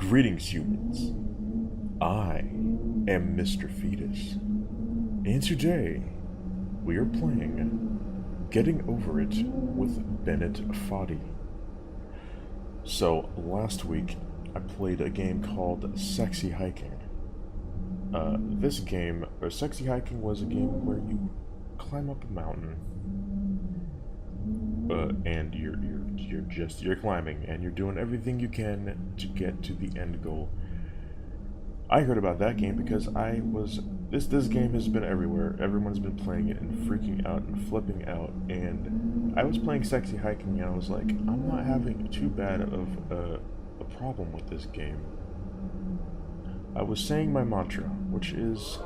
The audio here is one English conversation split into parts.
Greetings, humans. I am Mr. Fetus, and today we are playing Getting Over It with Bennett Foddy. So, last week I played a game called Sexy Hiking. This game, Sexy Hiking, was a game where you climb up a mountain, and you're climbing, and you're doing everything you can to get to the end goal. I heard about that game because this game has been everywhere. Everyone's been playing it and freaking out and flipping out, and I was playing Sexy Hiking and I was like, I'm not having too bad of a problem with this game. I was saying my mantra, which is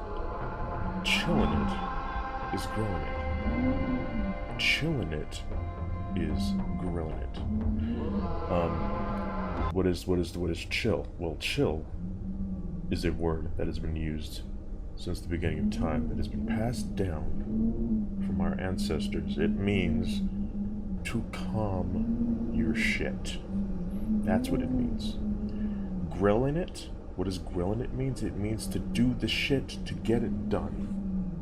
chillin' it is grilling it. Chillin' it is grilling it. What is chill? Well, chill is a word that has been used since the beginning of time. It has been passed down from our ancestors. It means to calm your shit. That's what it means. Grilling it? What does grilling it means? It means to do the shit to get it done.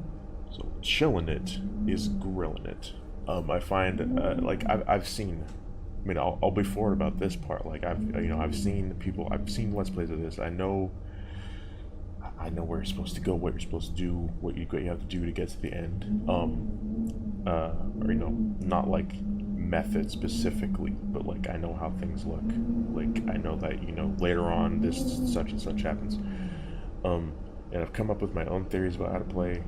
So chilling it is grilling it. I find like I've seen. I mean, I'll be forward about this part. Like I've seen people. I've seen Let's Plays of this. I know where you're supposed to go, what you're supposed to do, what you have to do to get to the end. Or not like method specifically, but like I know how things look. Like I know that later on this such and such happens. And I've come up with my own theories about how to play,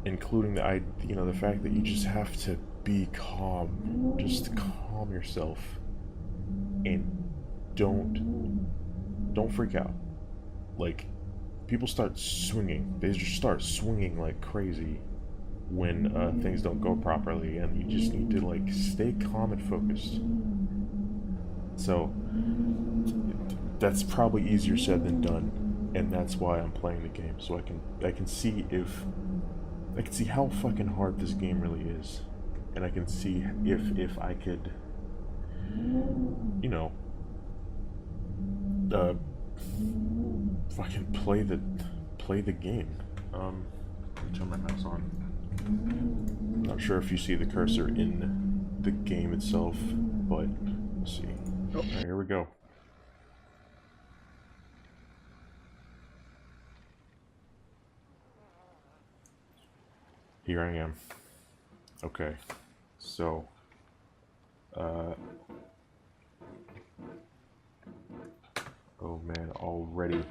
including the fact that you just have to be calm. Just calm yourself and don't freak out. Like, people start swinging. They just start swinging like crazy when things don't go properly, and you just need to like stay calm and focused. So that's probably easier said than done, and that's why I'm playing the game, so I can see how fucking hard this game really is, and I can see if I could fucking play the game. Turn my mouse on. I'm not sure if you see the cursor in the game itself, but let's see. Oh, here we go. Here I am. Okay, so oh man, already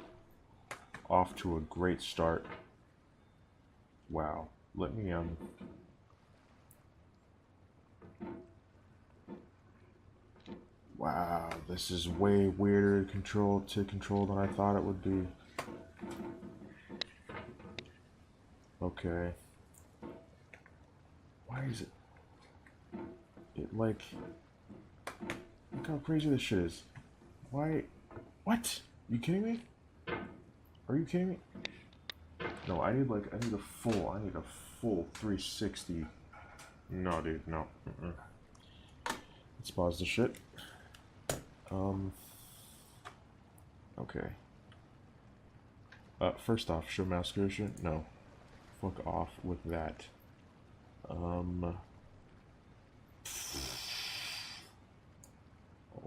off to a great start. Wow. Let me wow, this is way weirder to control than I thought it would be. Okay. Why is it like, look how crazy this shit is. Why? What? You kidding me? Are you kidding me? No, I need a full 360. No, dude, no. Let's pause the shit. Okay. First off, show mouse cursor? No. Fuck off with that. All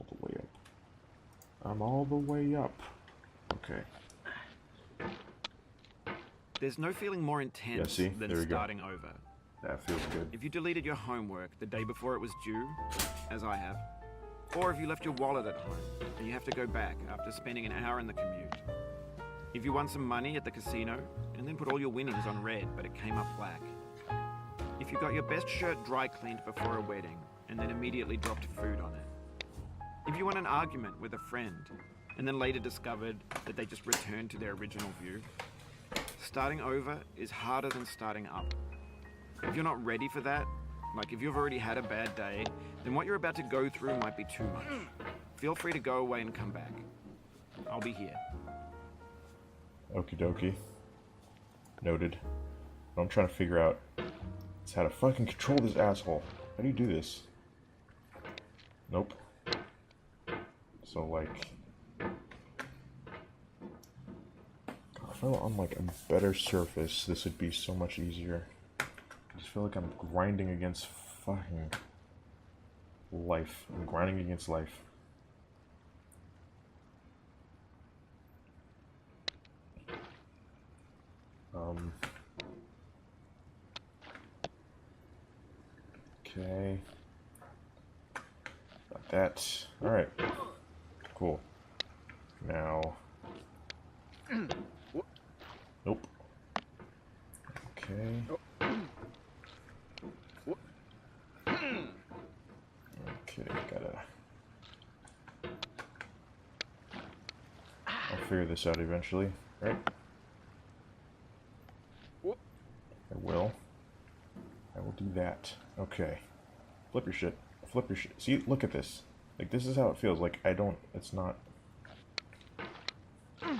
the way up. I'm all the way up. Okay. There's no feeling more intense than starting over. That feels good. If you deleted your homework the day before it was due, as I have, or if you left your wallet at home and you have to go back after spending an hour in the commute. If you won some money at the casino and then put all your winnings on red but it came up black. If you got your best shirt dry cleaned before a wedding and then immediately dropped food on it. If you won an argument with a friend and then later discovered that they just returned to their original view. Starting over is harder than starting up. If you're not ready for that, like if you've already had a bad day, then what you're about to go through might be too much. Feel free to go away and come back. I'll be here. Okie dokie. Noted. What I'm trying to figure out is how to fucking control this asshole. How do you do this? Nope. So, like, I feel on, like, a better surface, this would be so much easier. I just feel like I'm grinding against fucking life. I'm grinding against life. Okay. Got that. Alright. Cool. Now. Nope. Okay. Okay, gotta... I'll figure this out eventually, right? I will. I will do that. Okay. Flip your shit. Flip your shit. See, look at this. Like, this is how it feels. Like, I don't... It's not...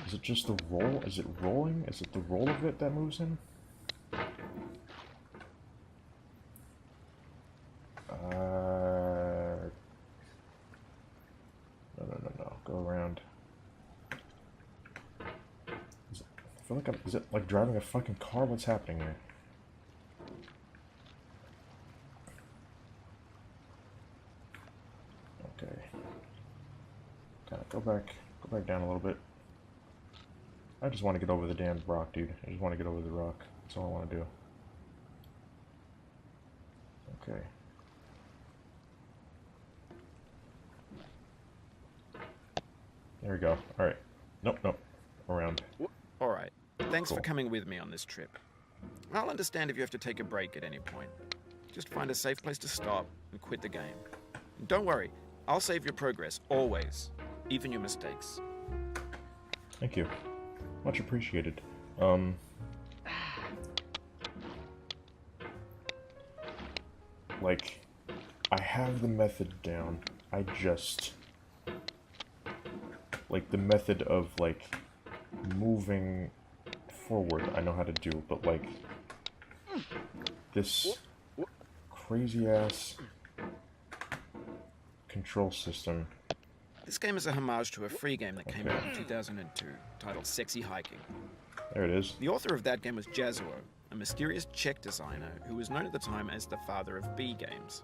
Is it just the roll? Is it rolling? Is it the roll of it that moves him? No. Go around. I feel like I'm... Is it like driving a fucking car? What's happening here? Okay. Kind of go back down a little bit. I just want to get over the damn rock, dude. I just want to get over the rock. That's all I want to do. Okay. There we go. Alright. Nope. Around. Alright. Thanks Cool. for coming with me on this trip. I'll understand if you have to take a break at any point. Just find a safe place to stop and quit the game. And don't worry, I'll save your progress, always. Even your mistakes. Thank you. Much appreciated. Like, I have the method down. I just... Like, the method of, like, moving forward, I know how to do, but, like, this crazy-ass control system. This game is a homage to a free game that came out in 2002, titled Sexy Hiking. There it is. The author of that game was Jazuo, a mysterious Czech designer who was known at the time as the father of B games.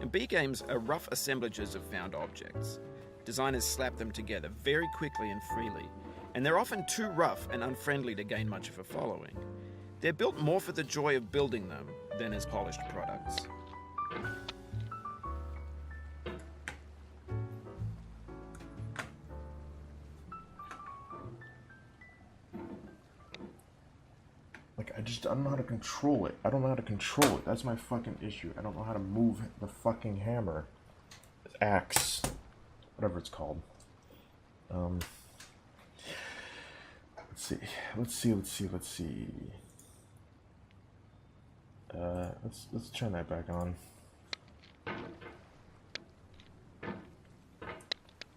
And B games are rough assemblages of found objects. Designers slap them together very quickly and freely, and they're often too rough and unfriendly to gain much of a following. They're built more for the joy of building them than as polished products. Like, I don't know how to control it. I don't know how to control it. That's my fucking issue. I don't know how to move the fucking hammer. Axe. Whatever it's called. Let's see. Let's turn that back on.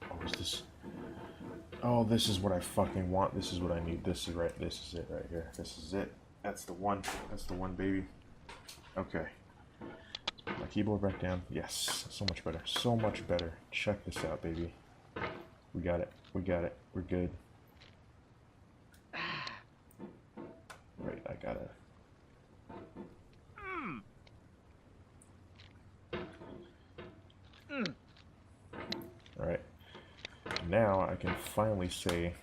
Oh, is this... Oh, this is what I fucking want. This is what I need. This is right. This is it right here. This is it. That's the one. That's the one, baby. Okay. Put my keyboard back down. Yes. So much better. So much better. Check this out, baby. We got it. We got it. We're good. Right, I gotta... Alright. Now I can finally say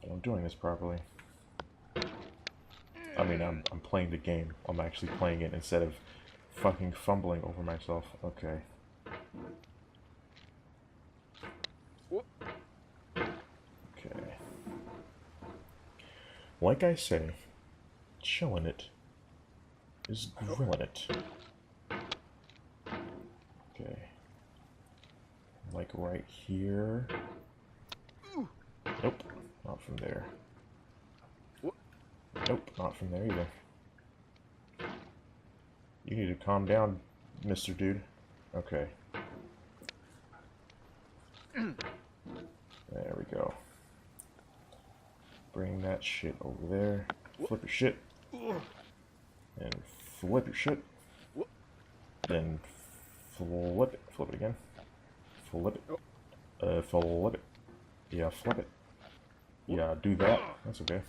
that I'm doing this properly. I mean, I'm playing the game. I'm actually playing it instead of fucking fumbling over myself. Okay. Okay. Like I say, chillin' it is grillin' it. Okay. Like right here. Nope, not from there. Nope, not from there either. You need to calm down, Mr. Dude. Okay. There we go. Bring that shit over there. Flip your shit. And flip your shit. Then flip it. Flip it again. Flip it. Flip it. Yeah, flip it. Yeah, do that. That's okay.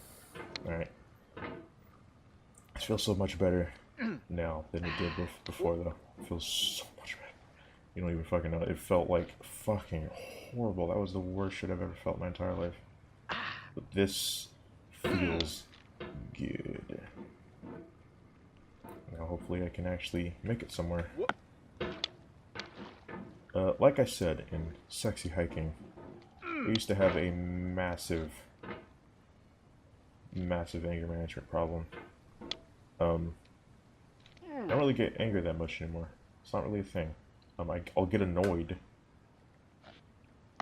Alright. It feels so much better now than it did before, though. It feels so much better. You don't even fucking know. It felt like fucking horrible. That was the worst shit I've ever felt in my entire life. But this feels good. Now, hopefully I can actually make it somewhere. Like I said, in Sexy Hiking, I used to have a massive anger management problem. I don't really get angry that much anymore. It's not really a thing. I'll get annoyed,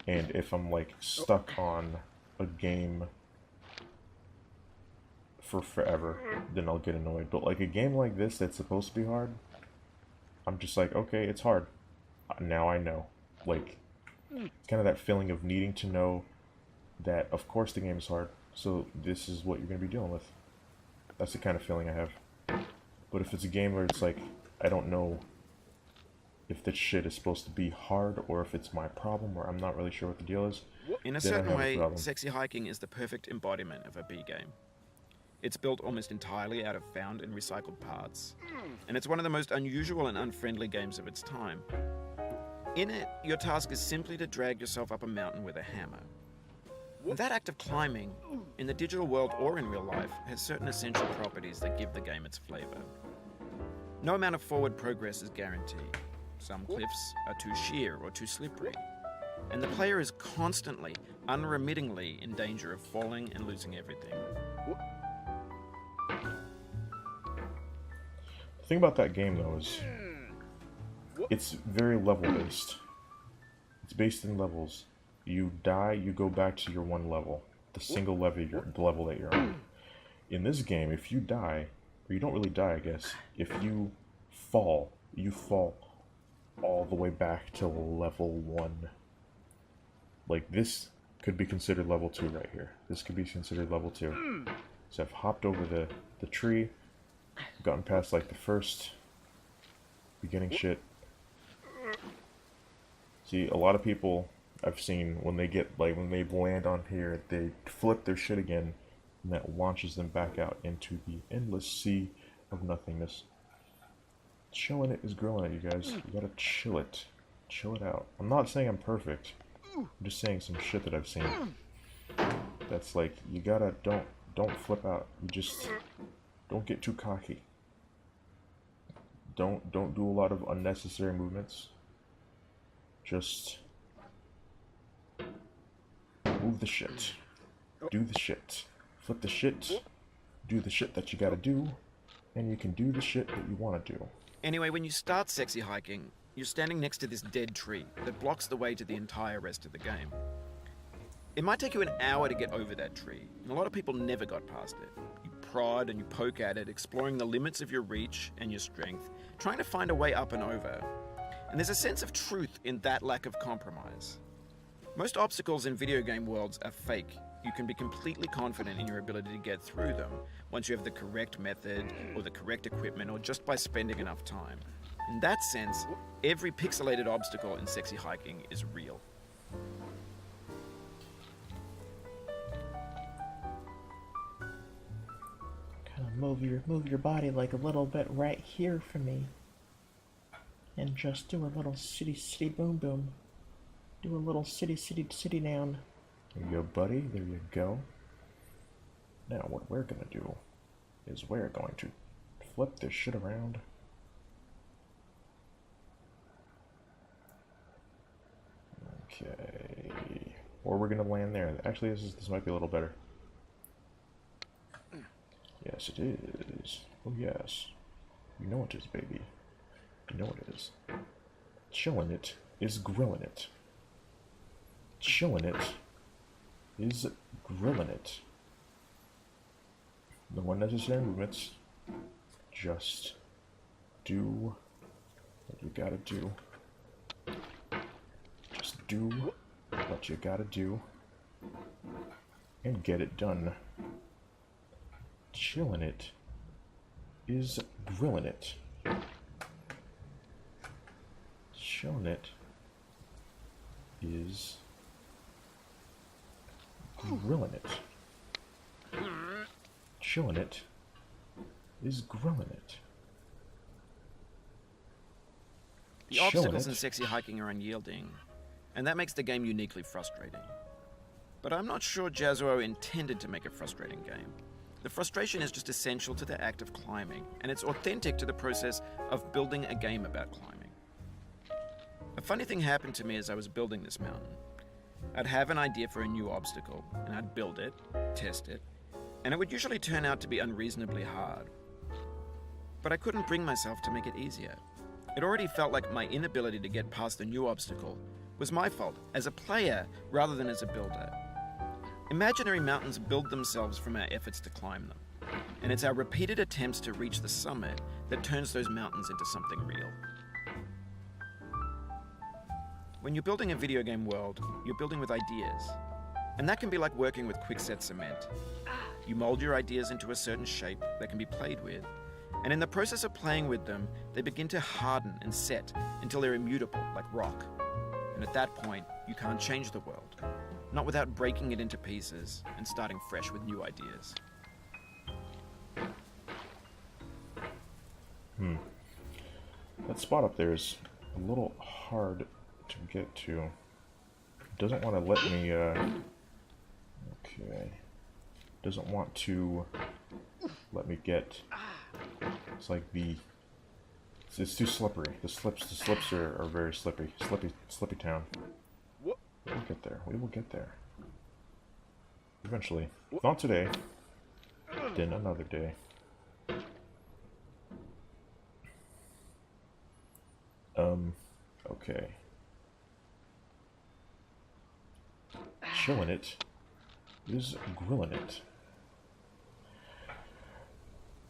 and if I'm like stuck on a game for forever, then I'll get annoyed. But like a game like this that's supposed to be hard, I'm just like, okay, it's hard. Now I know. Like, it's kind of that feeling of needing to know that, of course, the game is hard, so this is what you're going to be dealing with. That's the kind of feeling I have. But if it's a game where it's like, I don't know if this shit is supposed to be hard, or if it's my problem, or I'm not really sure what the deal is, in a certain way, Sexy Hiking is the perfect embodiment of a B game. It's built almost entirely out of found and recycled parts, and it's one of the most unusual and unfriendly games of its time. In it, your task is simply to drag yourself up a mountain with a hammer. And that act of climbing, in the digital world or in real life, has certain essential properties that give the game its flavor. No amount of forward progress is guaranteed. Some cliffs are too sheer or too slippery, and the player is constantly, unremittingly in danger of falling and losing everything. The thing about that game, though, is it's very level-based. It's based in levels. You die, you go back to your one level. The single level, the level that you're on. In this game, if you die, or you don't really die, I guess, if you fall all the way back to level 1. Like, this could be considered level 2 right here. This could be considered level 2. So I've hopped over the tree, gotten past, like, the first beginning shit. See, a lot of people I've seen, when they get, like, when they land on here, they flip their shit again, and that launches them back out into the endless sea of nothingness. Chilling it is grilling it, you guys. You gotta chill it. Chill it out. I'm not saying I'm perfect. I'm just saying some shit that I've seen. That's like, you gotta, don't flip out. You just, don't get too cocky. Don't do a lot of unnecessary movements. Just move the shit. Do the shit. Flip the shit. Do the shit that you gotta do. And you can do the shit that you wanna do. Anyway, when you start Sexy Hiking, you're standing next to this dead tree that blocks the way to the entire rest of the game. It might take you an hour to get over that tree, and a lot of people never got past it. You prod and you poke at it, exploring the limits of your reach and your strength, trying to find a way up and over. And there's a sense of truth in that lack of compromise. Most obstacles in video game worlds are fake. You can be completely confident in your ability to get through them once you have the correct method or the correct equipment or just by spending enough time. In that sense, every pixelated obstacle in Sexy Hiking is real. Kind of move your body like a little bit right here for me. And just do a little city boom boom. Do a little city down. There you go, buddy. There you go. Now, what we're gonna do is we're going to flip this shit around. Okay. Or we're gonna land there. Actually, this might be a little better. Yes, it is. Oh, yes. You know it is, baby. You know it is. Chilling it is grilling it. Chilling it is grilling it. No unnecessary movements. Just do what you gotta do. Just do what you gotta do. And get it done. Chilling it is grilling it. Chilling it is grilling it. Chilling it is grilling it. The obstacles in sexy hiking are unyielding, and that makes the game uniquely frustrating. But I'm not sure Jazuo intended to make a frustrating game. The frustration is just essential to the act of climbing, and it's authentic to the process of building a game about climbing. A funny thing happened to me as I was building this mountain. I'd have an idea for a new obstacle, and I'd build it, test it, and it would usually turn out to be unreasonably hard. But I couldn't bring myself to make it easier. It already felt like my inability to get past the new obstacle was my fault as a player rather than as a builder. Imaginary mountains build themselves from our efforts to climb them, and it's our repeated attempts to reach the summit that turns those mountains into something real. When you're building a video game world, you're building with ideas, and that can be like working with quickset cement. You mold your ideas into a certain shape that can be played with, and in the process of playing with them, they begin to harden and set until they're immutable, like rock. And at that point, you can't change the world, not without breaking it into pieces and starting fresh with new ideas. That spot up there is a little hard to get to. It doesn't want to let me, okay. Doesn't want to let me get, it's like it's too slippery. The slips are very slippy. Slippy town. We will get there. We will get there. Eventually. Not today. Then another day. Okay. Chilling it is grilling it.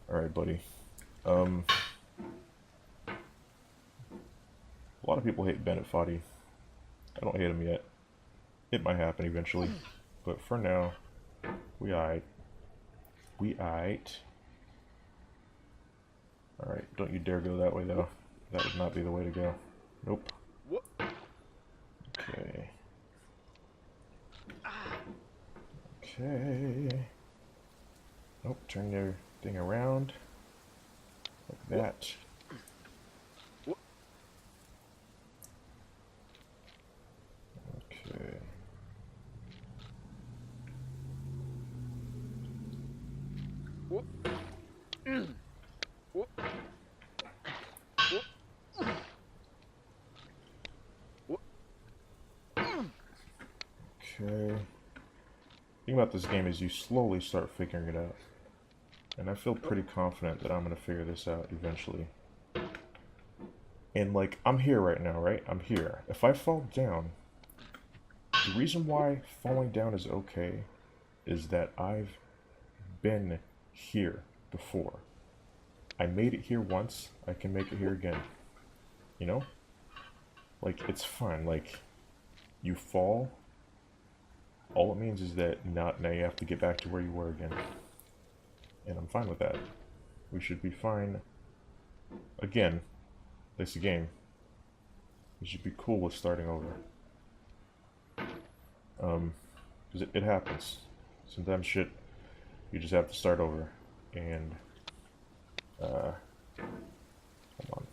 Alright, buddy. A lot of people hate Bennett Foddy. I don't hate him yet. It might happen eventually. But for now, we aight. We aight. Alright, don't you dare go that way though. That would not be the way to go. Nope. Okay. Okay. Nope, turn your thing around. Like that. Okay. Okay. The thing about this game is you slowly start figuring it out. And I feel pretty confident that I'm going to figure this out eventually. And like, I'm here right now, right? I'm here. If I fall down, the reason why falling down is okay is that I've been here before. I made it here once, I can make it here again. You know? Like, it's fine. Like, you fall, all it means is that now you have to get back to where you were again. And I'm fine with that. We should be fine. Again, this game. We should be cool with starting over. Because it happens. Sometimes shit, you just have to start over. And, hold on.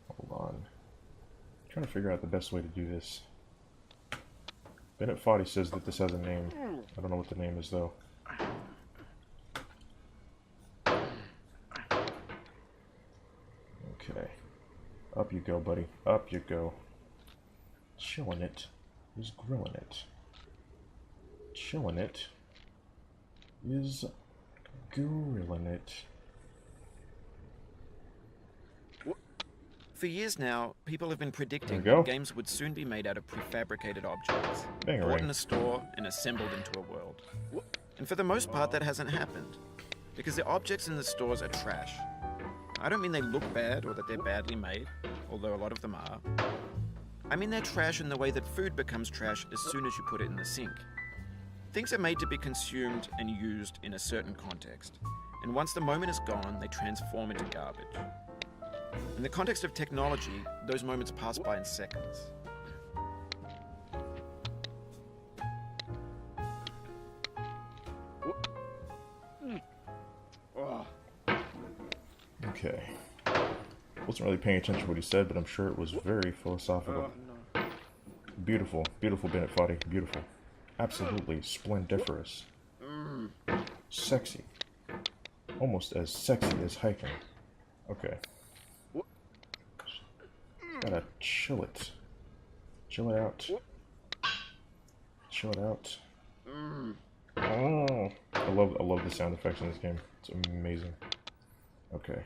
Hold on. I'm trying to figure out the best way to do this. Bennett Foddy says that this has a name. I don't know what the name is though. Okay. Up you go, buddy. Up you go. Chilling it is grilling it. Chilling it is grilling it. For years now, people have been predicting There we go. that games would soon be made out of prefabricated objects, Bangarang. bought in a store and assembled into a world. And for the most part, that hasn't happened, because the objects in the stores are trash. I don't mean they look bad or that they're badly made, although a lot of them are. I mean they're trash in the way that food becomes trash as soon as you put it in the sink. Things are made to be consumed and used in a certain context, and once the moment is gone, they transform into garbage. In the context of technology, those moments pass by in seconds. Okay. Wasn't really paying attention to what he said, but I'm sure it was very philosophical. Beautiful, beautiful Bennett Foddy, beautiful. Absolutely splendiferous. Sexy. Almost as sexy as hiking. Okay. Gotta chill it. Chill it out. Chill it out. Oh, I love the sound effects in this game. It's amazing. Okay.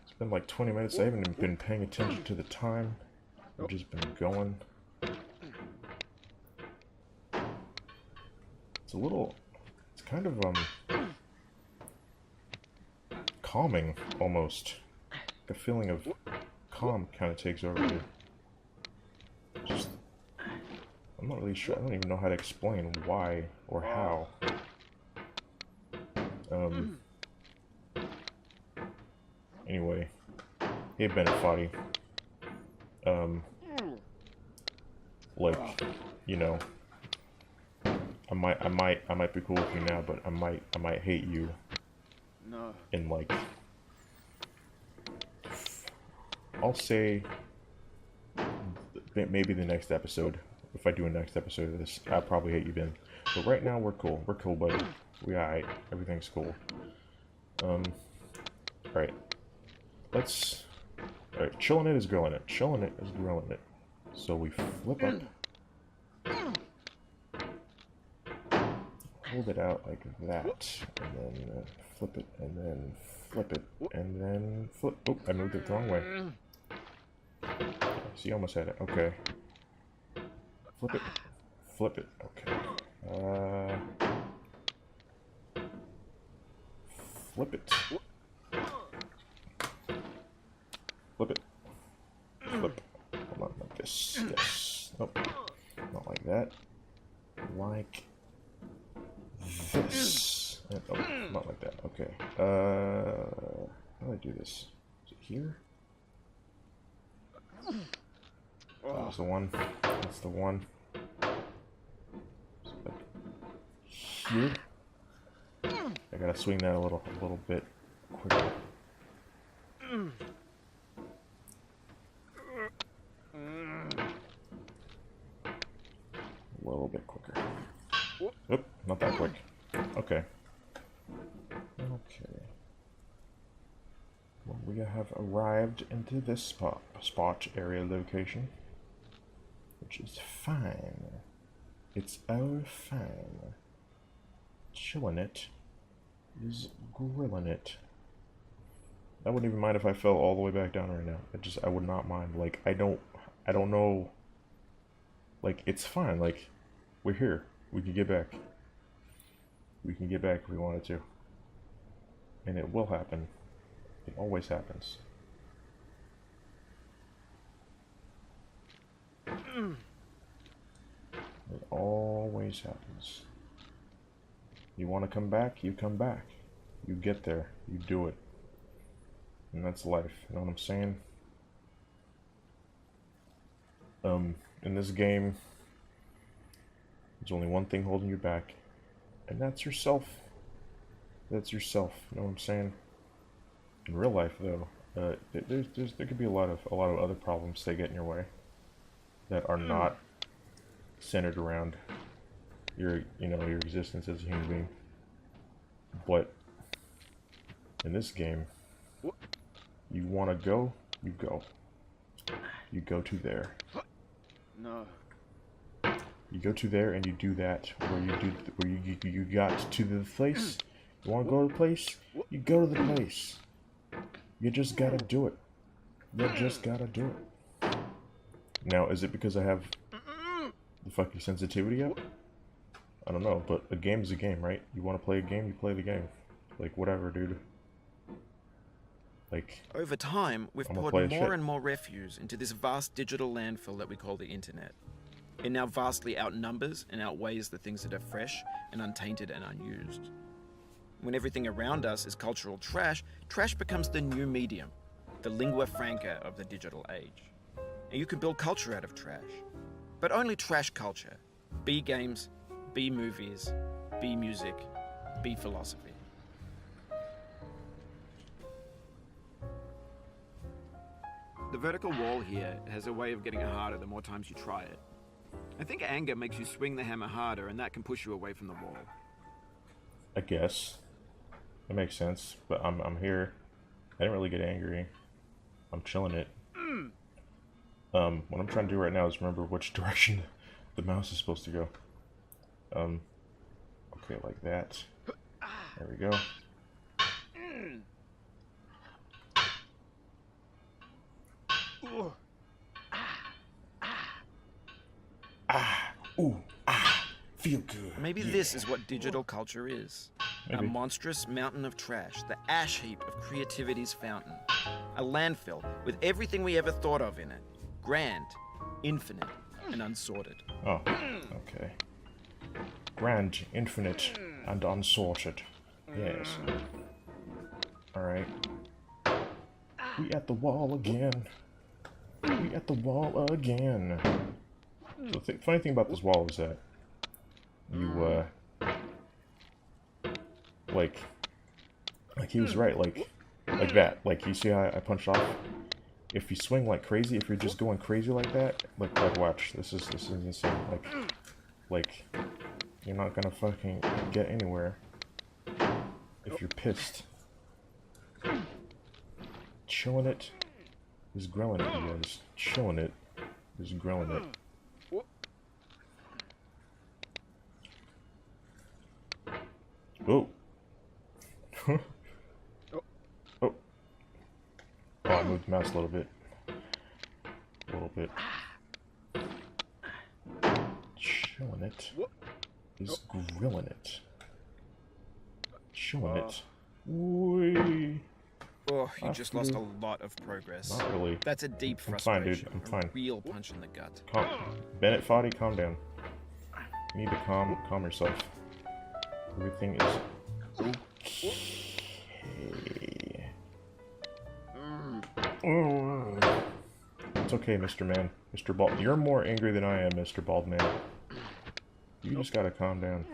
It's been like 20 minutes. I haven't even been paying attention to the time. I've just been going. It's kind of, calming, almost. The feeling of calm kind of takes over you. I'm not really sure, I don't even know how to explain why or how. Anyway. Hey, Bennett Foddy. Like, you know, I might be cool with you now, but I might hate you. No. In like, I'll say maybe the next episode. If I do a next episode of this, I'll probably hate you then. But right now we're cool. We're cool, buddy. We alright. Everything's cool. Alright. Let's. Alright, chilling it is grilling it. Chilling it is grilling it. So we flip up. Hold it out like that. And then flip it. And then flip it. And then flip. Oh, I moved it the wrong way. See, I almost had it. Okay. Flip it. Flip it. Okay. Flip it. Flip it. Flip. Hold on, like this. Yes. Nope. Not like that. Like this. And, oh, not like that. Okay. How do I do this? Is it here? That's the one. That's the one. So like here. I gotta swing that a little bit quicker. A little bit quicker. Oop, not that quick. Okay. Okay. Well, we have arrived into this spot area location, which is fine. It's all fine. Chilling it is grilling it. I wouldn't even mind if I fell all the way back down right now. I would not mind. Like, I don't know. Like, it's fine. Like, we're here. We can get back. We can get back if we wanted to. And it will happen. It always happens. It always happens. You want to come back? You come back. You get there. You do it. And that's life. You know what I'm saying? In this game, there's only one thing holding you back, and that's yourself. That's yourself. You know what I'm saying? In real life, though, there could be a lot of other problems that get in your way that are not centered around your existence as a human being. But in this game, you want to go, you go. You go to there. No. You go to there and you do that where you got to the place. You want to go to the place? You go to the place. You just gotta do it. You just gotta do it. Now, is it because I have the fucking sensitivity up? I don't know, but a game is a game, right? You want to play a game, you play the game. Like, whatever, dude. Like, over time, we've poured more and more refuse into this vast digital landfill that we call the internet. It now vastly outnumbers and outweighs the things that are fresh and untainted and unused. When everything around us is cultural trash, trash becomes the new medium, the lingua franca of the digital age. And you can build culture out of trash. But only trash culture. B games, B movies, B music, B philosophy. The vertical wall here has a way of getting harder the more times you try it. I think anger makes you swing the hammer harder, and that can push you away from the wall. I guess. That makes sense, but I'm here. I didn't really get angry. I'm chilling it. What I'm trying to do right now is remember which direction the mouse is supposed to go. Okay, like that. There we go. Feel good. Maybe this is what digital culture is. Maybe. A monstrous mountain of trash, the ash heap of creativity's fountain. A landfill with everything we ever thought of in it. Grand, infinite, and unsorted. Oh, okay. Grand, infinite, and unsorted. Yes. Alright. We at the wall again. We at the wall again. So the funny thing about this wall is that you, like he was right, like that. Like, you see how I punched off? If you swing like crazy, if you're just going crazy like that, like watch, this is insane. Like, you're not gonna fucking get anywhere if you're pissed. Chilling it is grilling it, you guys. Chilling it is grilling it. Oh. Oh. Oh, I moved the mouse a little bit. A little bit. Chilling it is grilling it. Chilling it. Whee. Oh, you just lost a lot of progress. Not really. That's a deep I'm fine, frustration. dude. I'm fine. A real punch in the gut. Bennett Foddy, calm down. You need to calm yourself. Everything is okay. It's okay, Mr. Man. Mr. Bald. You're more angry than I am, Mr. Bald Man. You just gotta calm down.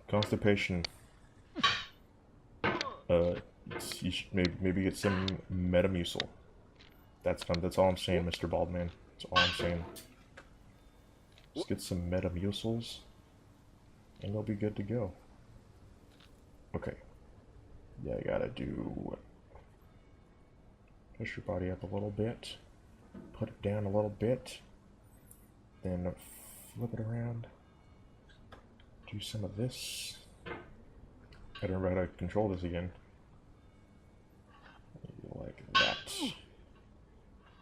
Constipation. You should maybe get some Metamucil. That's all I'm saying, Mr. Baldman. That's all I'm saying. Just get some Metamucils, and you'll be good to go. Okay. Yeah, I gotta do. Push your body up a little bit. Put it down a little bit. Then flip it around. Do some of this. I don't remember how to control this again. Like that.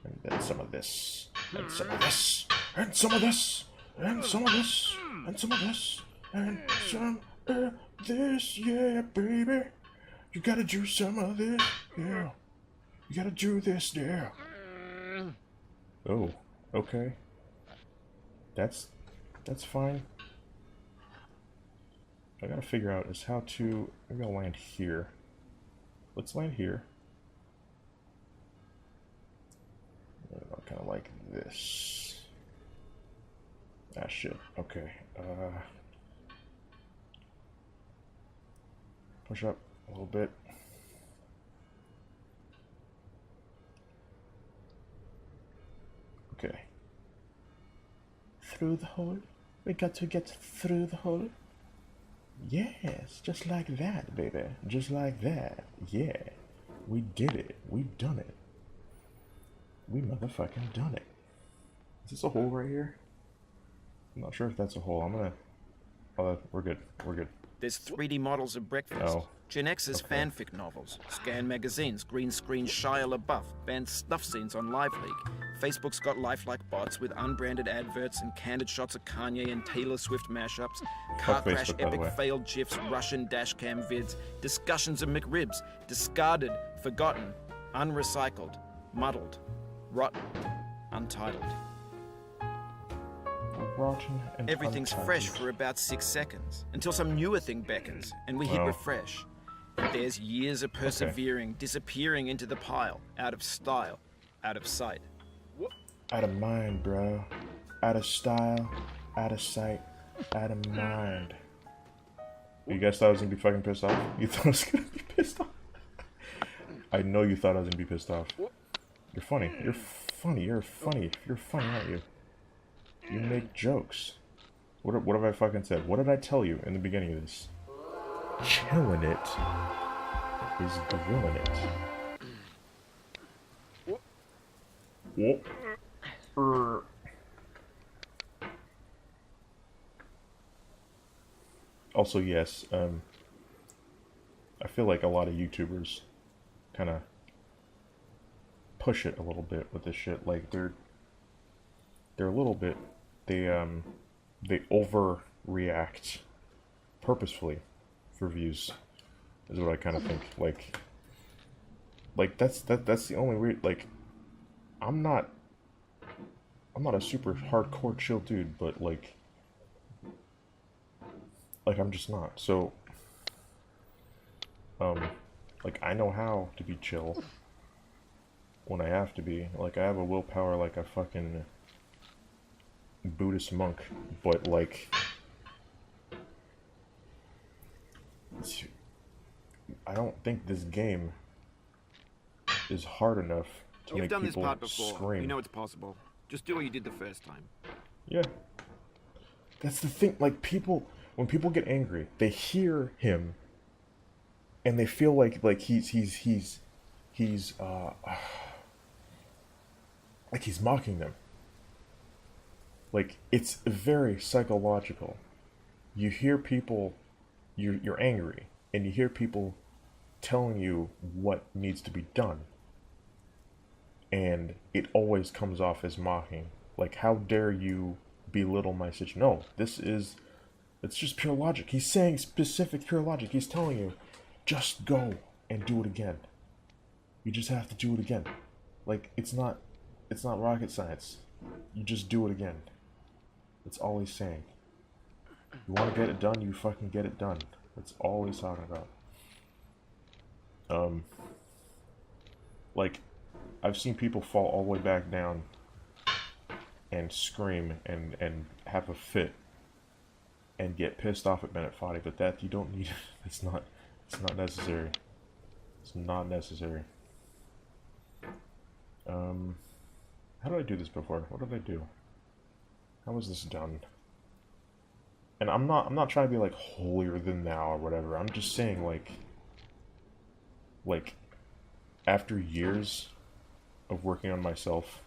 And then some of this. And some of this. And some of this. And some of this. And some of this. And some of this. Yeah, baby. You gotta do some of this. Yeah. You gotta do this there. Oh, okay. That's fine. I gotta figure out is how to. Maybe I'll land here. Let's land here. Kind of like this. Ah, shit. Okay. Push up a little bit. Okay. Through the hole? We got to get through the hole? Yes, just like that, baby. Just like that. Yeah. We did it. We done it. We motherfucking done it. Is this a hole right here? I'm not sure if that's a hole. I'm gonna... Oh, we're good. We're good. There's 3D models of breakfast. Oh. Gen X's fanfic novels, scan magazines, green screen Shia LaBeouf, banned snuff scenes on LiveLeak. Facebook's got lifelike bots with unbranded adverts and candid shots of Kanye and Taylor Swift mashups, car Fuck crash Facebook, by the epic way. failed GIFs, Russian dashcam vids, discussions of McRibs, discarded, forgotten, unrecycled, muddled, rotten, untitled. Rotten and Everything's untitled. fresh for about 6 seconds, until some newer thing beckons, and we hit Wow. refresh. There's years of persevering, disappearing into the pile, out of style, out of sight. Out of mind, bro. Out of style, out of sight, out of mind. You guys thought I was gonna be fucking pissed off? You thought I was gonna be pissed off? I know you thought I was gonna be pissed off. You're funny. You're funny. You're funny. You're funny, aren't you? You make jokes. What have I fucking said? What did I tell you in the beginning of this? Chillin' it is grillin' it. Whoop. Also, yes, I feel like a lot of YouTubers kind of push it a little bit with this shit. Like they're a little bit, they overreact purposefully for views, is what I kind of think. Like that's the only way. Like I'm not a super hardcore chill dude, but like I'm just not. So like I know how to be chill when I have to be. Like I have a willpower like a fucking Buddhist monk, but like I don't think this game is hard enough to You've make done this people part before. scream. You know it's possible. Just do what you did the first time. Yeah. That's the thing. Like people, when people get angry, they hear him, and they feel like he's like he's mocking them. Like it's very psychological. You hear people, you're angry, and you hear people telling you what needs to be done, and it always comes off as mocking. Like, how dare you belittle my situation? No, it's just pure logic. He's saying specific pure logic. He's telling you, just go and do it again. You just have to do it again. Like, it's not rocket science. You just do it again. That's all he's saying. You want to get it done, you fucking get it done. That's all he's talking about. Like, I've seen people fall all the way back down and scream and have a fit and get pissed off at Bennett Foddy, but that you don't need. It's not necessary. It's not necessary. How did I do this before? What did I do? How was this done? And I'm not trying to be like holier than thou or whatever. I'm just saying like after years of working on myself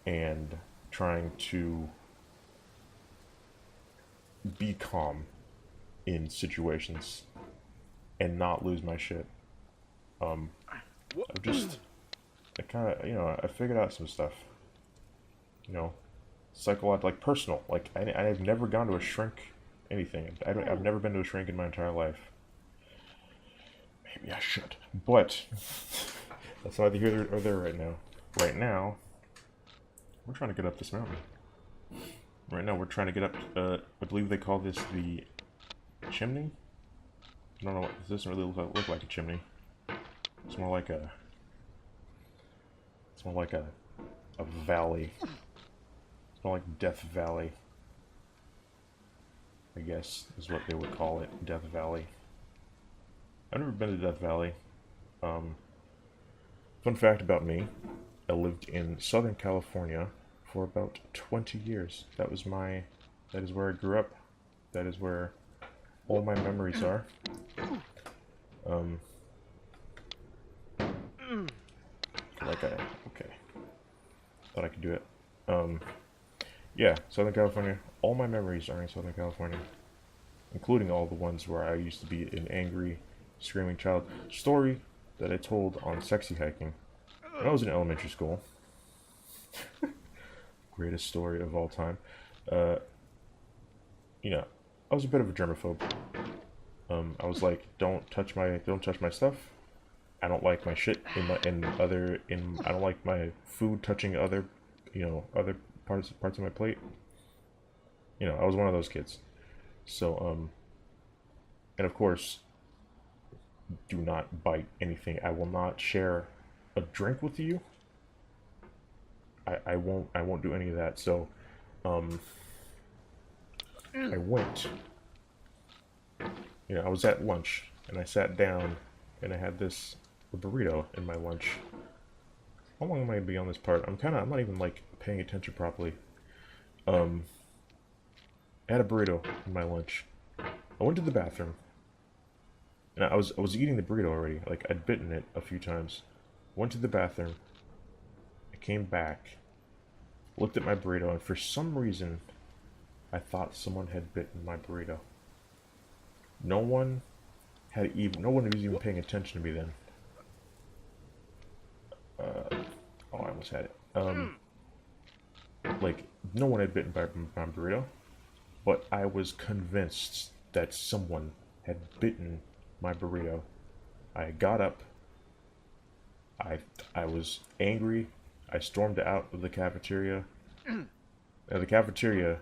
and trying to be calm in situations and not lose my shit, I figured out some stuff, psychological, like personal. Like I've never gone to a shrink, anything. I've never been to a shrink in my entire life. Maybe I should, but that's neither here or there right now. Right now, we're trying to get up this mountain. Right now, we're trying to get up. I believe they call this the chimney. I don't know. This doesn't really look like a chimney. It's more like a. It's more like a valley. It's more like Death Valley, I guess is what they would call it. Death Valley. I've never been to Death Valley. Fun fact about me, I lived in Southern California for about 20 years. That is where I grew up. That is where all my memories are. Okay. Thought I could do it. Yeah, Southern California. All my memories are in Southern California, including all the ones where I used to be an angry, screaming child. Story that I told on sexy hiking when I was in elementary school. Greatest story of all time. I was a bit of a germaphobe. I was like, don't touch my stuff. I don't like my shit I don't like my food touching other, other parts of my plate. I was one of those kids. So, and of course, do not bite anything. I will not share a drink with you. I won't do any of that. So, I went. I was at lunch and I sat down and I had this burrito in my lunch. How long am I gonna be on this part? I'm not even like paying attention properly. I had a burrito in my lunch. I went to the bathroom. And I was eating the burrito already. Like, I'd bitten it a few times. Went to the bathroom. I came back. Looked at my burrito, and for some reason, I thought someone had bitten my burrito. No one was even paying attention to me then. Oh, I almost had it. Like, no one had bitten my burrito, but I was convinced that someone had bitten my burrito. I got up. I was angry. I stormed out of the cafeteria. Now the cafeteria,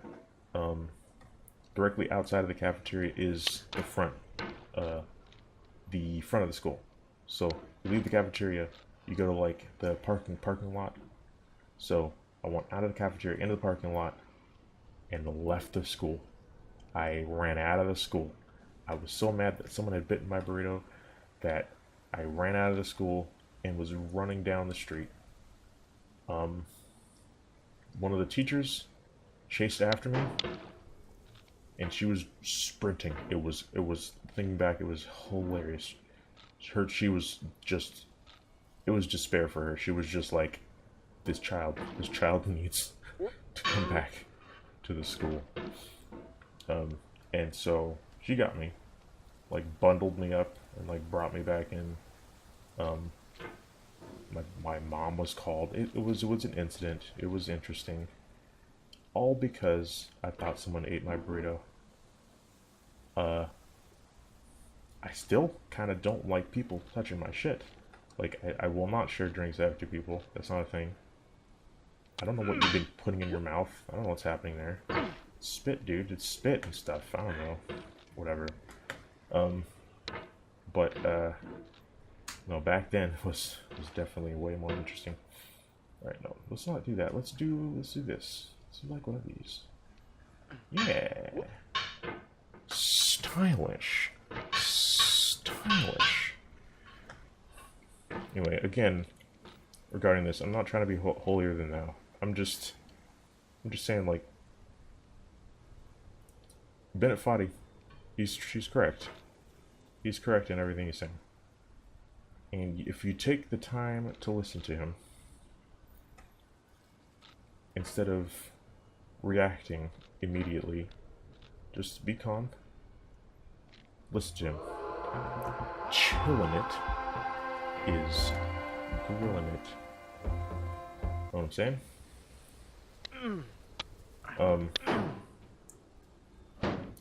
directly outside of the cafeteria is the front of the school. So you leave the cafeteria, you go to like the parking lot. So I went out of the cafeteria into the parking lot and left the school. I ran out of the school. I was so mad that someone had bitten my burrito that I ran out of the school and was running down the street. One of the teachers chased after me, and she was sprinting. It was thinking back, it was hilarious. It was despair for her. She was just like, this child needs to come back to the school. And so she got me, like bundled me up and like brought me back in. My mom was called. It was an incident. It was interesting. All because I thought someone ate my burrito. I still kind of don't like people touching my shit. Like, I will not share drinks after people. That's not a thing. I don't know what you've been putting in your mouth. I don't know what's happening there. Spit, dude. It's spit and stuff. I don't know. Whatever. No, back then was definitely way more interesting. Alright, no, let's not do that. Let's do this. Let's do like one of these. Yeah. Stylish. Anyway, again, regarding this, I'm not trying to be holier than thou. I'm just saying, like, Bennett Foddy, she's correct. He's correct in everything he's saying. And if you take the time to listen to him, instead of reacting immediately, just be calm. Listen to him. Chillin' it is grillin' it. Know what I'm saying?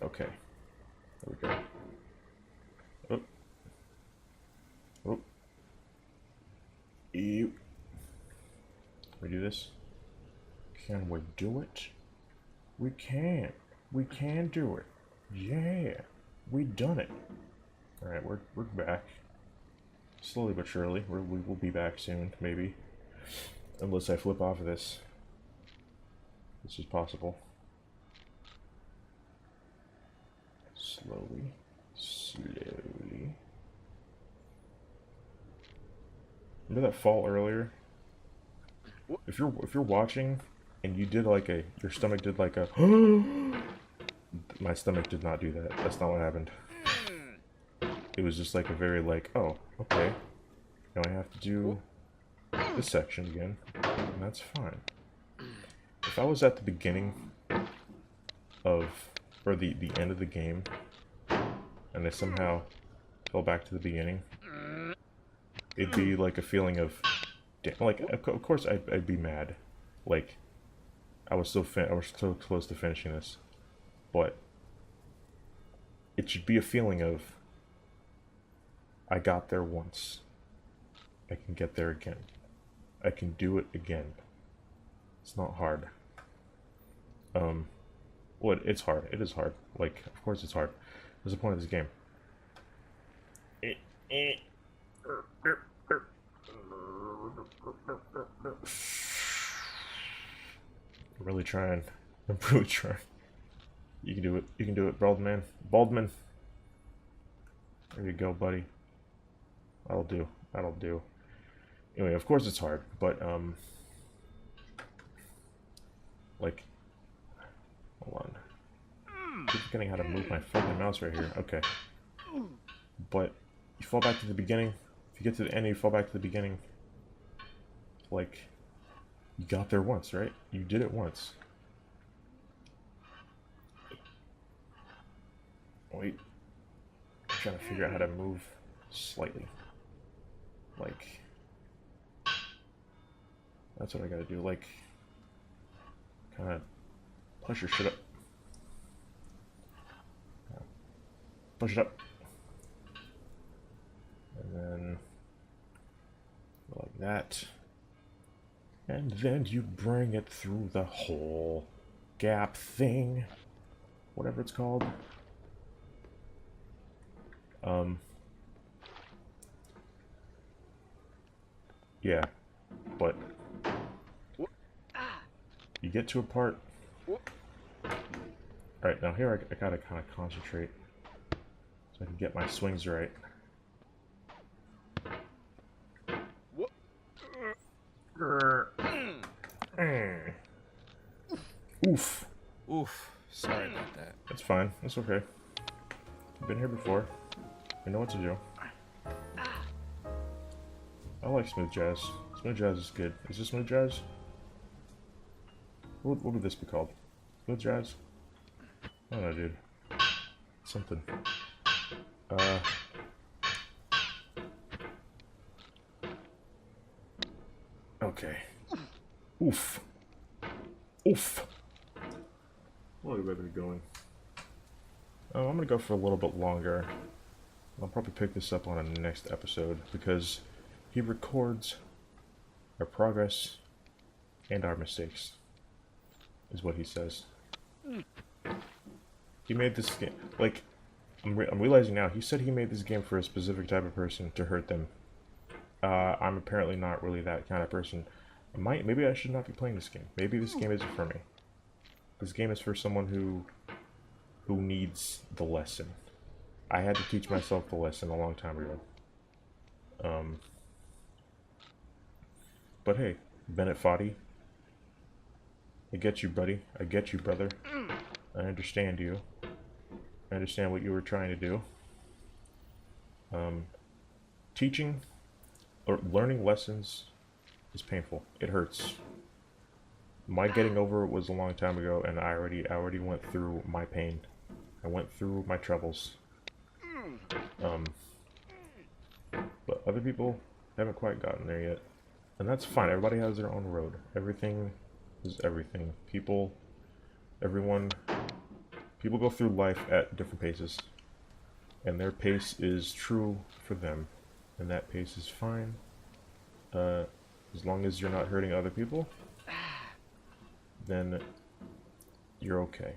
Okay. There we go. Oh. Ew. We do this? Can we do it? We can. We can do it. Yeah. We done it. Alright, we're back. Slowly but surely. We will be back soon, maybe. Unless I flip off of this. This is possible. Slowly. Remember that fall earlier? If you're watching and you did like your stomach did like a my stomach did not do that. That's not what happened. It was just like a very like, oh, okay. Now I have to do this section again, and that's fine. If I was at the beginning of, or the end of the game, and I somehow fell back to the beginning, it'd be like a feeling of, like, of course I'd be mad. Like, I was so close to finishing this, but it should be a feeling of, I got there once. I can get there again. I can do it again. It's not hard. Well, it's hard. It is hard. Like, of course it's hard. What's the point of this game? I'm really trying. I'm really trying. You can do it. You can do it, Baldman. Baldman. There you go, buddy. That'll do. That'll do. Anyway, of course it's hard, but, like, hold on. I keep forgetting how to move my fucking mouse right here. Okay. But, you fall back to the beginning. If you get to the end, you fall back to the beginning. Like, you got there once, right? You did it once. Wait. I'm trying to figure out how to move slightly. Like, that's what I gotta do. Like, kind of push your shit up. Push it up. And then, like that. And then you bring it through the whole gap thing. Whatever it's called. Yeah, but you get to a part. Alright, now here I gotta kind of concentrate so I can get my swings right. Oof. Oof. Sorry about that. That's fine. That's okay. I've been here before. I know what to do. I like smooth jazz. Smooth jazz is good. Is this smooth jazz? What would this be called? Smooth jazz? I don't know, dude. Something. Okay. Oof. Oof. What are we going? Oh, I'm gonna go for a little bit longer. I'll probably pick this up on a next episode because he records our progress and our mistakes, is what he says. He made this game, like, I'm realizing now, he said he made this game for a specific type of person to hurt them. I'm apparently not really that kind of person. Maybe I should not be playing this game. Maybe this game isn't for me. This game is for someone who needs the lesson. I had to teach myself the lesson a long time ago. But hey, Bennett Foddy, I get you, buddy. I get you, brother. I understand you. I understand what you were trying to do. Teaching or learning lessons is painful. It hurts. My getting over it was a long time ago, and I already went through my pain. I went through my troubles. But other people haven't quite gotten there yet. And that's fine. Everybody has their own road. Everything is everything. People go through life at different paces. And their pace is true for them. And that pace is fine. As long as you're not hurting other people, then you're okay.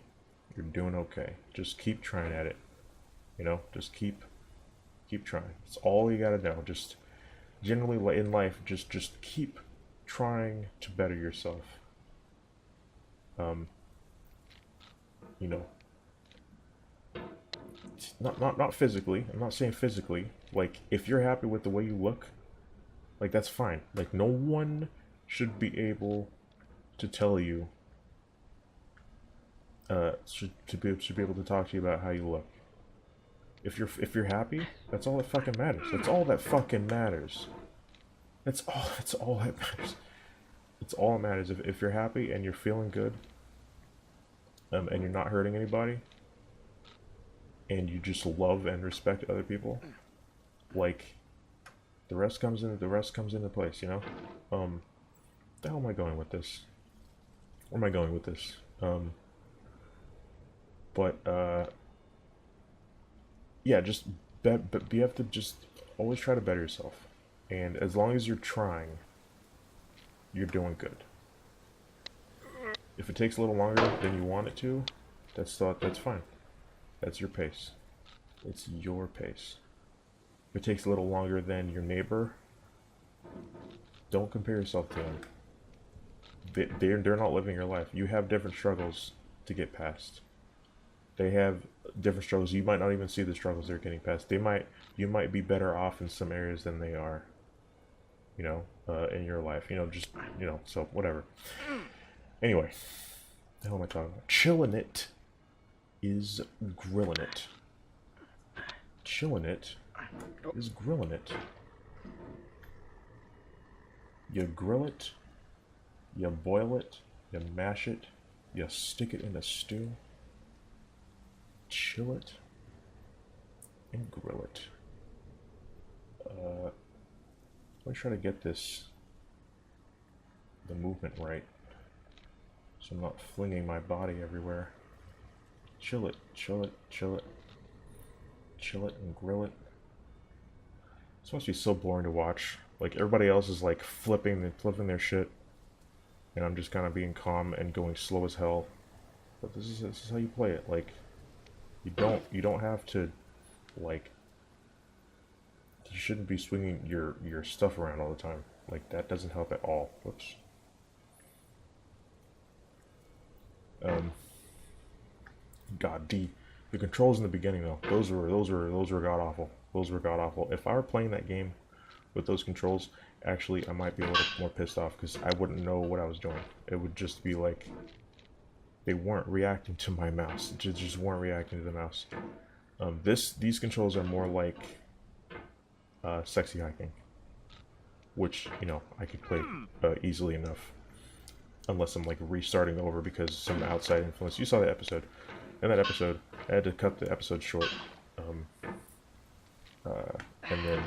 You're doing okay. Just keep trying at it. You know, just keep trying. It's all you gotta know. Just generally in life, just keep trying to better yourself. You know, not physically. I'm not saying physically. Like, if you're happy with the way you look, like, that's fine. Like, no one should be able to tell you should be able to talk to you about how you look. If you're happy, that's all that fucking matters. That's all that fucking matters. That's all that matters. It's all that matters. If you're happy and you're feeling good, and you're not hurting anybody, and you just love and respect other people, like, the rest comes into place, you know? The hell am I going with this? Where am I going with this? Yeah, just you have to just always try to better yourself. And as long as you're trying, you're doing good. If it takes a little longer than you want it to, that's fine. That's your pace. It's your pace. If it takes a little longer than your neighbor, don't compare yourself to them. They're not living your life. You have different struggles to get past. They have different struggles. You might not even see the struggles they're getting past. You might be better off in some areas than they are. You know, in your life. You know, just, you know, so whatever. Anyway, the hell am I talking about? Chillin' it is grillin' it. Chillin' it is grillin' it. You grill it, you boil it, you mash it, you stick it in a stew, chill it, and grill it. Let me try to get the movement right, so I'm not flinging my body everywhere. Chill it, chill it, chill it, chill it, and grill it. This must be so boring to watch. Like, everybody else is like flipping their shit, and I'm just kind of being calm and going slow as hell. But this is how you play it. Like, you don't have to, like, you shouldn't be swinging your stuff around all the time. Like, that doesn't help at all. Whoops. God, the controls in the beginning though, those were god awful. Those were god awful. If I were playing that game with those controls, actually I might be a little more pissed off because I wouldn't know what I was doing. It would just be like they weren't reacting to my mouse. They just weren't reacting to the mouse. These controls are more like sexy hiking, which, you know, I could play easily enough, unless I'm like restarting over because some outside influence. You saw that episode. In that episode, I had to cut the episode short, and then,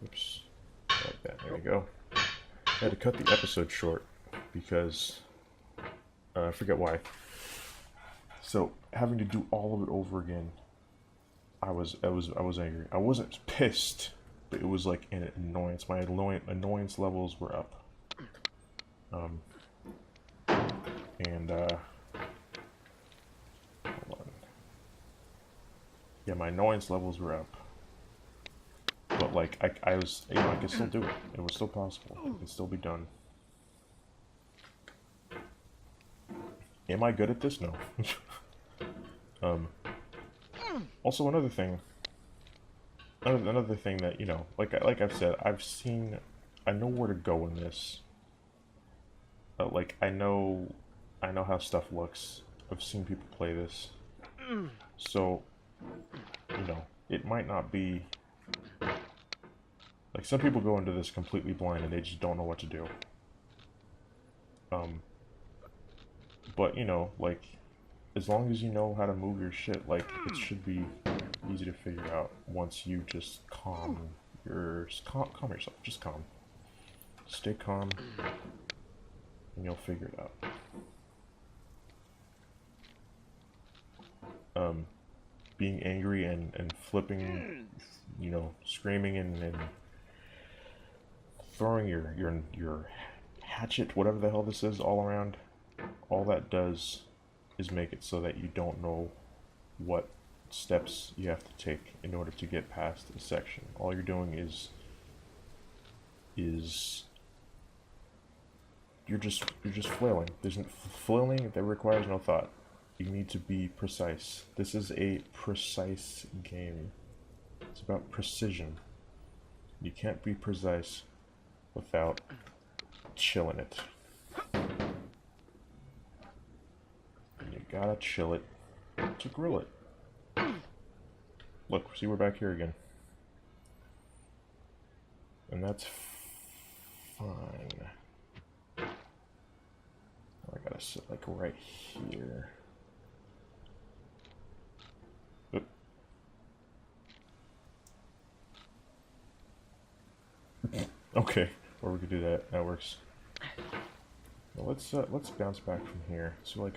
oops, like that. There we go. I had to cut the episode short because I forget why. So having to do all of it over again, I was angry. I wasn't pissed, but it was like an annoyance. My annoyance levels were up. Hold on. Yeah, my annoyance levels were up. But like I was, you know, I could still do it. It was still possible. It could still be done. Am I good at this? No. Also, another thing that, you know, like I've said, I know where to go in this. Like I know how stuff looks. I've seen people play this, so, you know, it might not be like some people go into this completely blind and they just don't know what to do. But, you know, like, as long as you know how to move your shit, like, it should be easy to figure out once you just calm yourself. Just calm. Stay calm, and you'll figure it out. Being angry and flipping, you know, screaming and throwing your hatchet, whatever the hell this is, all around, all that does is make it so that you don't know what steps you have to take in order to get past a section. All you're doing is you're just flailing. There's flailing that requires no thought. You need to be precise. This is a precise game. It's about precision. You can't be precise without chilling it. And you gotta chill it to grill it. Look, see, we're back here again. And that's fine. I gotta sit like right here. Okay, or we could do that. That works. Well, let's bounce back from here. So let's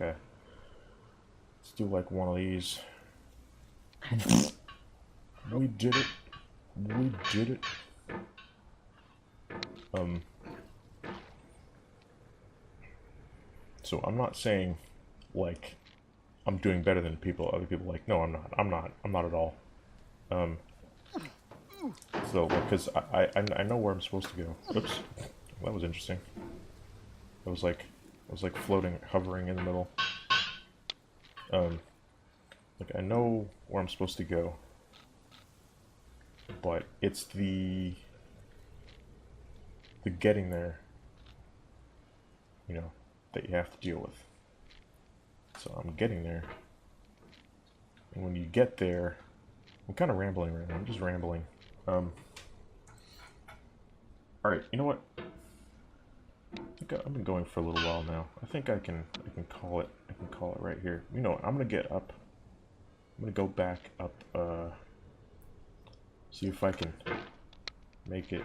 do like one of these. We did it. We did it. So I'm not saying, like, I'm doing better than people. Other people like, no, I'm not. I'm not at all. So, because I know where I'm supposed to go. Oops, that was interesting. I was like floating, hovering in the middle. Like I know where I'm supposed to go, but it's the getting there, you know, that you have to deal with. So I'm getting there, and when you get there, I'm kind of rambling right now. I'm just rambling. All right, you know what? I think I've been going for a little while now. I think I can call it. I can call it right here. You know what? I'm gonna get up. I'm gonna go back up. See if I can make it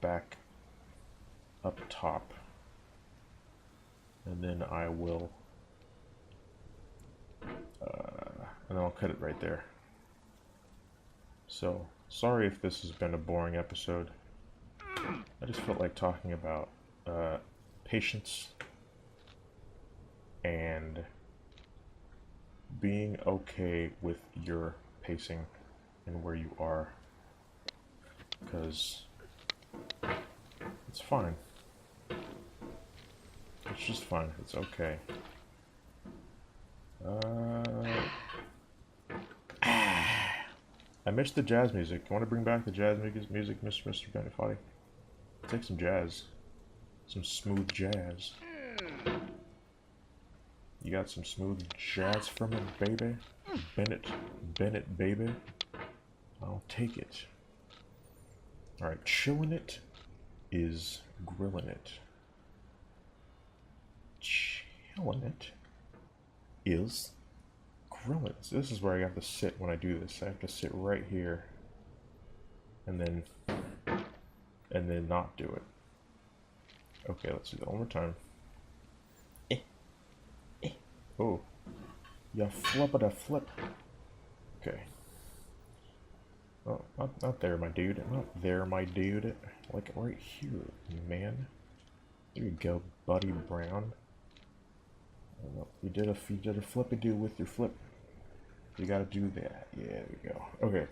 back up top, and then I will. And then I'll cut it right there. So, sorry if this has been a boring episode. I just felt like talking about patience and being okay with your pacing and where you are. Because it's fine. It's just fine. It's okay. I missed the jazz music. You want to bring back the jazz music, Mr. Bennett Foddy? Take some jazz. Some smooth jazz. You got some smooth jazz from it, baby? Bennett, baby? I'll take it. Alright, chillin' it is grillin' it. Chillin' it is grillin' it. So this is where I have to sit when I do this. I have to sit right here and then not do it. Okay, let's do that one more time. Oh, you flip it a flip. Okay. Oh, not there, my dude. Not there, my dude. Like right here, man. There you go, Buddy Brown. You did a flippy do with your flip. You gotta do that. Yeah, there we go. Okay.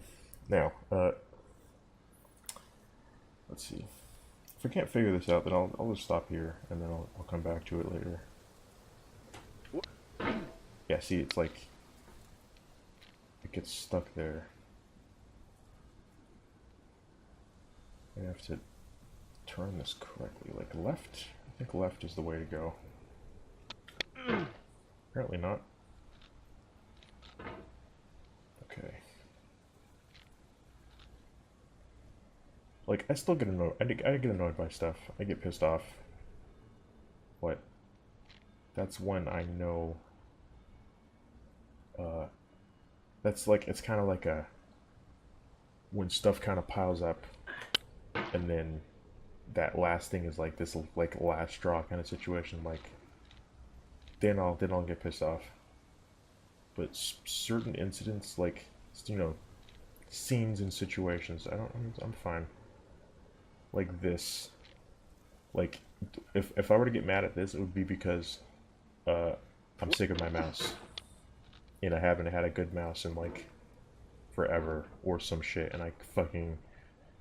Now, let's see. If I can't figure this out, then I'll just stop here, and then I'll come back to it later. Yeah, see, it's like it gets stuck there. I have to turn this correctly, like left. I think left is the way to go. Apparently not. Okay. Like, I still get annoyed. I get annoyed by stuff. I get pissed off. But that's when I know. That's like, it's kind of like a, when stuff kind of piles up, and then that last thing is like this, like last straw kind of situation. Like, then I'll get pissed off. But certain incidents, like, you know, scenes and situations, I'm fine. Like this, like, if I were to get mad at this, it would be because I'm sick of my mouse, and I haven't had a good mouse in like forever or some shit, and I fucking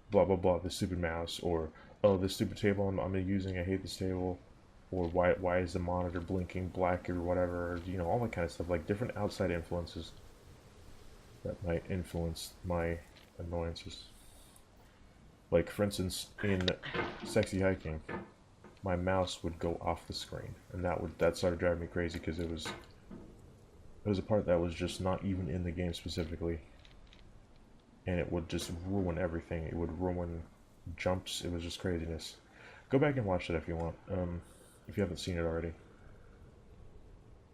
blah blah blah this stupid mouse, or oh, this stupid table I'm using, I hate this table, or why is the monitor blinking black or whatever, or, you know, all that kind of stuff, like different outside influences that might influence my annoyances. Like, for instance, in Sexy Hiking, my mouse would go off the screen, and that started driving me crazy, because it was a part that was just not even in the game specifically, and it would just ruin everything. It would ruin jumps. It was just craziness. Go back and watch it if you want, if you haven't seen it already.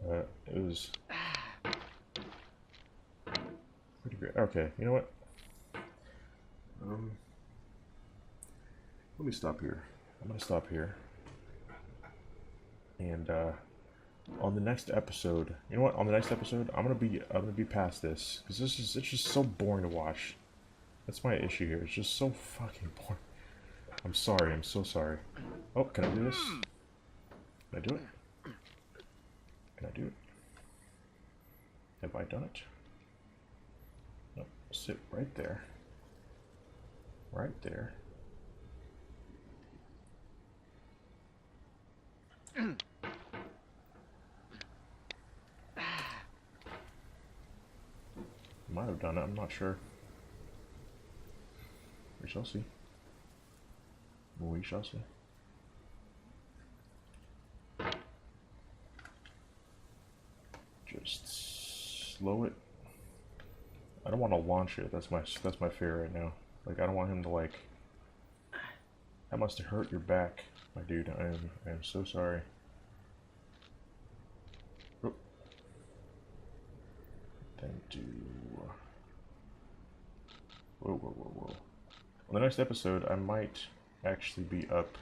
It was pretty great. Okay, you know what? Let me stop here. I'm gonna stop here. And on the next episode, you know what? On the next episode, I'm gonna be past this, because it's just so boring to watch. That's my issue here. It's just so fucking boring. I'm sorry. I'm so sorry. Oh, can I do this? Can I do it? Can I do it? Have I done it? Nope. Sit right there. Right there. Might have done it, I'm not sure. We shall see. We shall see. Just slow it. I don't want to launch it. That's my fear right now. Like, I don't want him to, like, that must have hurt your back, my dude. I am so sorry. Oh. Then do. Whoa, whoa, whoa, whoa. On the next episode, I might actually be up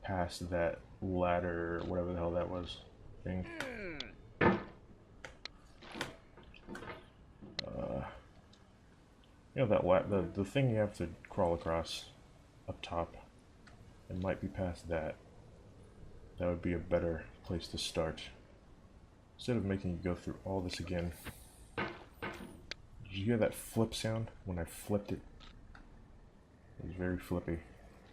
past that ladder, whatever the hell that was, thing. You know that the thing you have to crawl across up top. It might be past that. That would be a better place to start. Instead of making you go through all this again. Did you hear that flip sound when I flipped it? It was very flippy.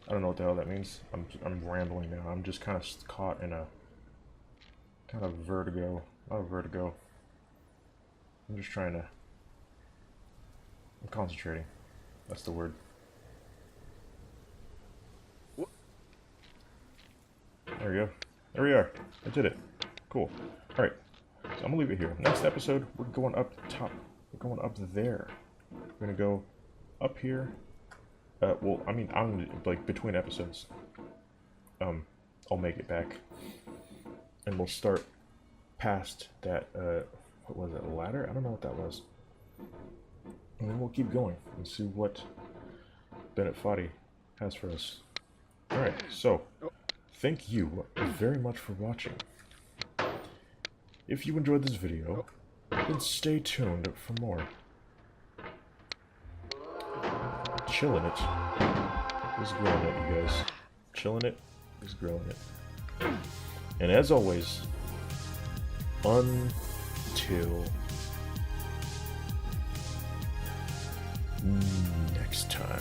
I don't know what the hell that means. I'm rambling now. I'm just kind of caught in a kind of vertigo. Not a vertigo. I'm just trying to. I'm concentrating. That's the word. There we go. There we are. I did it. Cool. Alright. So I'm gonna leave it here. Next episode, we're going up top. We're going up there. We're gonna go up here. Well, I mean, I'm gonna, like, between episodes. I'll make it back. And we'll start past that, what was it, ladder? I don't know what that was. And then we'll keep going and see what Bennett Foddy has for us. Alright, so, thank you very much for watching. If you enjoyed this video, then stay tuned for more. Chillin' it is grilling it, you guys. Chillin' it is grilling it. And as always, until next time.